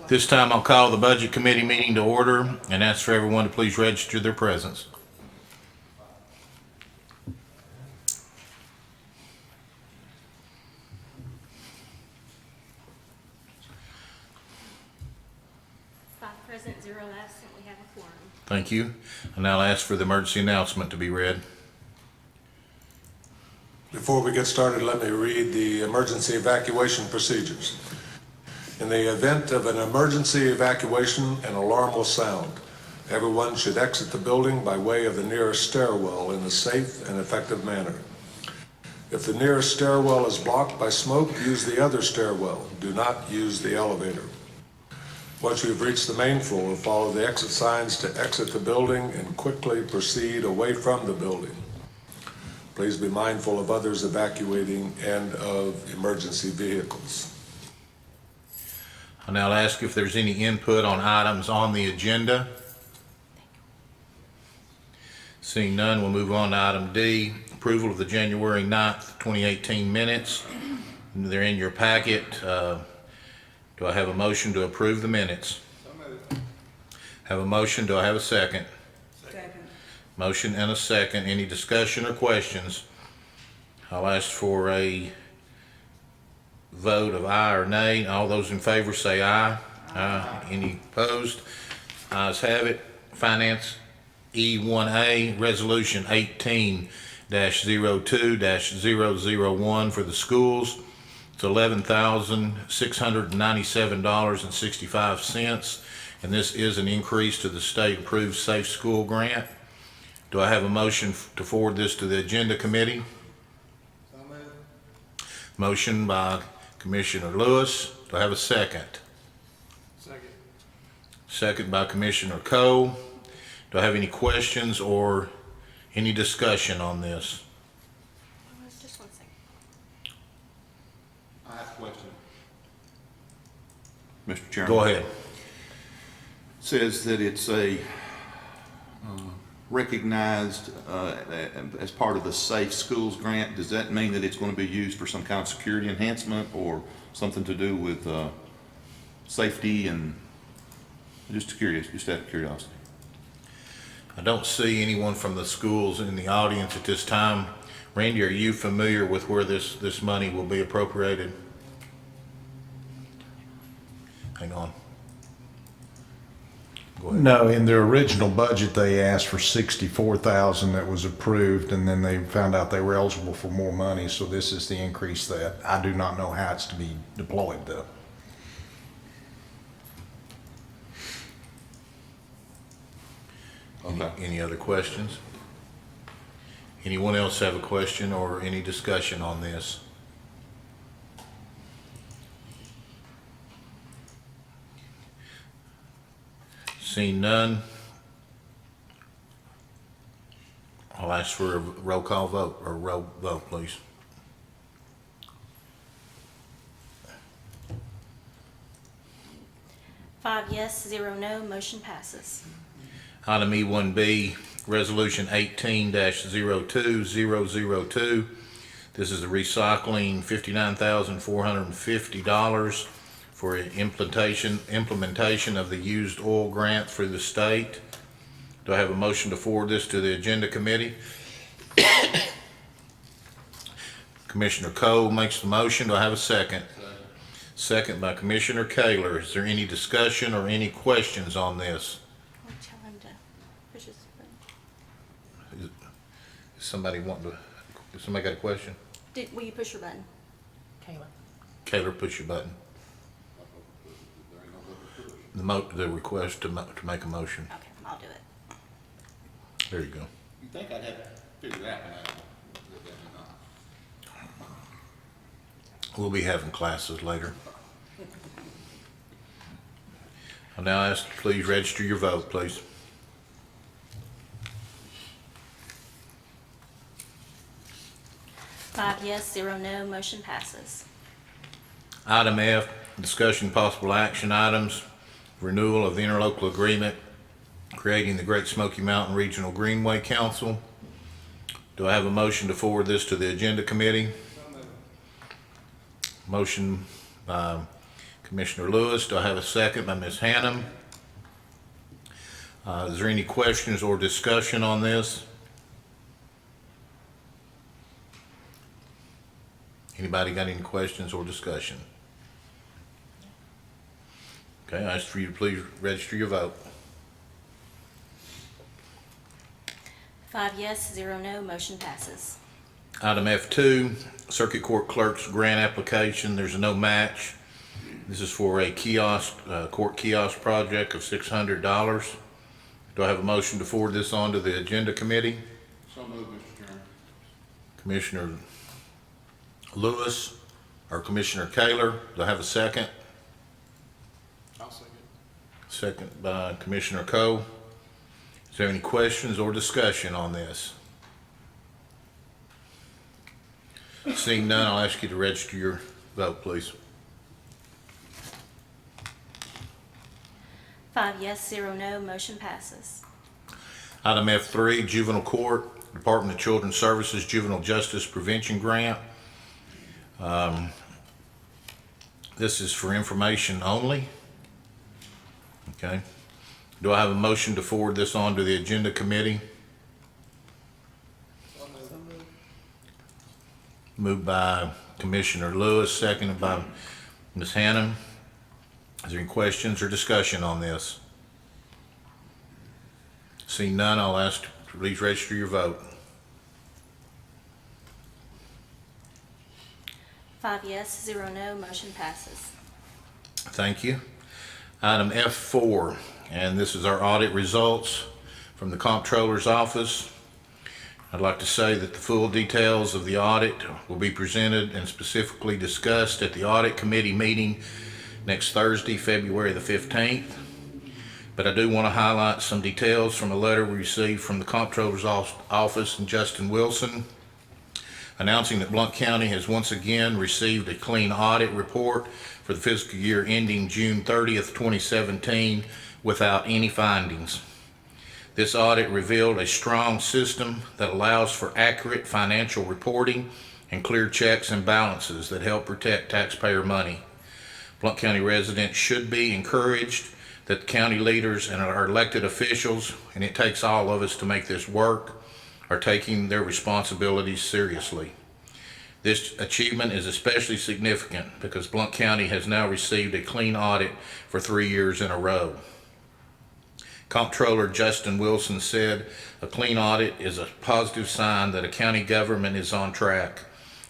This time I'll call the Budget Committee meeting to order and ask for everyone to please register their presence. Five present, 0 absent. We have a quorum. Thank you. I now ask for the emergency announcement to be read. Before we get started, let me read the emergency evacuation procedures. In the event of an emergency evacuation, an alarm will sound. Everyone should exit the building by way of the nearest stairwell in a safe and effective manner. If the nearest stairwell is blocked by smoke, use the other stairwell. Do not use the elevator. Once you've reached the main floor, follow the exit signs to exit the building and quickly proceed away from the building. Please be mindful of others evacuating and of emergency vehicles. I now ask if there's any input on items on the agenda. Seeing none, we'll move on to item D, approval of the January 9th, 2018 minutes. They're in your packet. Do I have a motion to approve the minutes? Have a motion. Do I have a second? Second. Motion and a second. Any discussion or questions? I'll ask for a vote of aye or nay. All those in favor say aye. Aye. Any opposed? Ayes have it. Finance E1A, Resolution 18-02-001 for the schools. It's $11,697.65, and this is an increase to the state-approved Safe School Grant. Do I have a motion to forward this to the Agenda Committee? So moved. Motion by Commissioner Lewis. Do I have a second? Second. Second by Commissioner Cole. Do I have any questions or any discussion on this? Just 1 second. I have a question. Mr. Chairman. Go ahead. Says that it's a recognized as part of the Safe Schools Grant. Does that mean that it's going to be used for some kind of security enhancement or something to do with safety? And just curious, just out of curiosity. I don't see anyone from the schools in the audience at this time. Randy, are you familiar with where this money will be appropriated? Hang on. Go ahead. No, in their original budget, they asked for $64,000 that was approved, and then they found out they were eligible for more money, so this is the increase that I do not know how it's to be deployed though. Okay. Any other questions? Anyone else have a question or any discussion on this? Seeing none, I'll ask for a roll call vote, or roll vote, please. Five yes, 0 no. Motion passes. Item E1B, Resolution 18-02002. This is the recycling $59,450 for implementation of the used oil grant through the state. Do I have a motion to forward this to the Agenda Committee? Commissioner Cole makes the motion. Do I have a second? Second by Commissioner Kaler. Is there any discussion or any questions on this? I'll tell him to push his button. Somebody got a question? Will you push your button? Kayla. Kaler, push your button. The request to make a motion. Okay, I'll do it. There you go. You think I'd have to figure that one out? We'll be having classes later. I'll now ask you to please register your vote, please. Five yes, 0 no. Motion passes. Item F, discussion possible action items, renewal of the interlocal agreement creating the Great Smoky Mountain Regional Greenway Council. Do I have a motion to forward this to the Agenda Committee? Motion by Commissioner Lewis. Do I have a second by Ms. Hannum? Is there any questions or discussion on this? Anybody got any questions or discussion? Okay, I ask for you to please register your vote. 5 yes, 0 no, motion passes. Item F2, Circuit Court Clerk's grant application. There's a no match. This is for a kiosk, court kiosk project of $600. Do I have a motion to forward this on to the agenda committee? So moved, Mr. Chairman. Commissioner Lewis or Commissioner Kaler? Do I have a second? I'll second. Second by Commissioner Coe. Is there any questions or discussion on this? Seeing none, I'll ask you to register your vote, please. 5 yes, 0 no, motion passes. Item F3, Juvenile Court, Department of Children's Services Juvenile Justice Prevention Grant. This is for information only. Okay. Do I have a motion to forward this on to the agenda committee? Moved by Commissioner Lewis, seconded by Ms. Hannum. Is there any questions or discussion on this? Seeing none, I'll ask to please register your vote. 5 yes, 0 no, motion passes. Thank you. Item F4, and this is our audit results from the Comptroller's Office. I'd like to say that the full details of the audit will be presented and specifically discussed at the Audit Committee meeting next Thursday, February the 15th. But I do want to highlight some details from a letter we received from the Comptroller's Office and Justin Wilson, announcing that Blount County has once again received a clean audit report for the fiscal year ending June 30th, 2017, without any findings. This audit revealed a strong system that allows for accurate financial reporting and clear checks and balances that help protect taxpayer money. Blount County residents should be encouraged that the county leaders and our elected officials, and it takes all of us to make this work, are taking their responsibilities seriously. This achievement is especially significant because Blount County has now received a clean audit for 3 years in a row. Comptroller Justin Wilson said, "A clean audit is a positive sign that a county government is on track.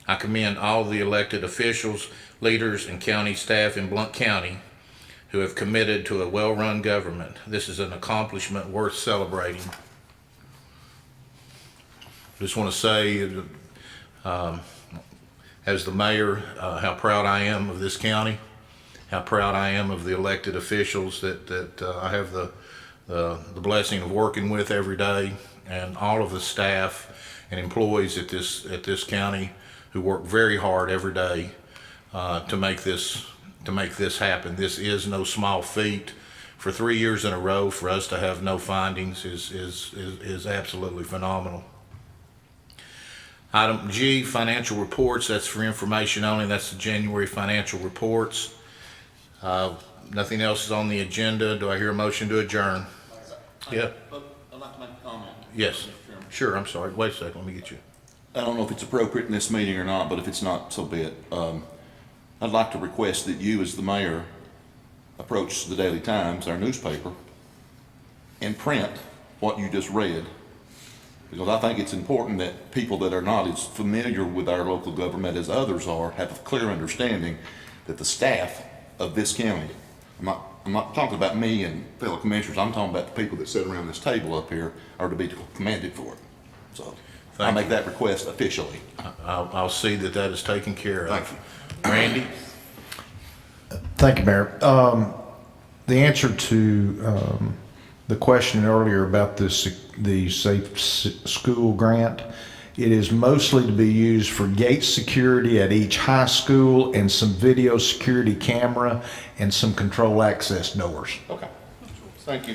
I commend all the elected officials, leaders, and county staff in Blount County who have committed to a well-run government. This is an accomplishment worth celebrating." Just want to say, as the mayor, how proud I am of this county, how proud I am of the elected officials that I have the blessing of working with every day, and all of the staff and employees at this county who work very hard every day to make this happen. This is no small feat. For 3 years in a row, for us to have no findings is absolutely phenomenal. Item G, financial reports. That's for information only. That's the January financial reports. Nothing else is on the agenda. Do I hear a motion to adjourn? Yeah. I'd like to make a comment. Yes. Mr. Chairman. Sure. I'm sorry. Wait a second. Let me get you. I don't know if it's appropriate in this meeting or not, but if it's not, so be it. I'd like to request that you, as the mayor, approach the Daily Times, our newspaper, and print what you just read. Because I think it's important that people that are not as familiar with our local government as others are have a clear understanding that the staff of this county, I'm not talking about me and fellow commissioners, I'm talking about the people that sit around this table up here are to be commended for it. So I make that request officially. I'll see that is taken care of. Thank you. Randy? Thank you, Mayor. The answer to the question earlier about the Safe School Grant, it is mostly to be used for gate security at each high school and some video security camera and some control access doors. Okay. Thank you.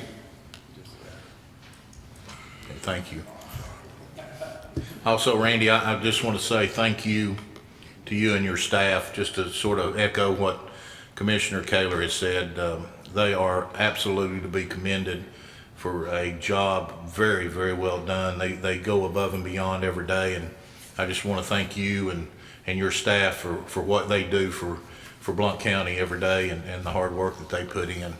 Thank you. Also, Randy, I just want to say thank you to you and your staff, just to sort of echo what Commissioner Kaler has said, they are absolutely to be commended for a job very, very well done. They go above and beyond every day, and I just want to thank you and your staff for what they do for Blount County every day and the hard work that they put in.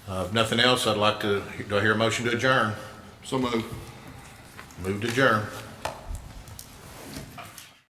If nothing else, do I hear a motion to adjourn? So moved. Move to adjourn.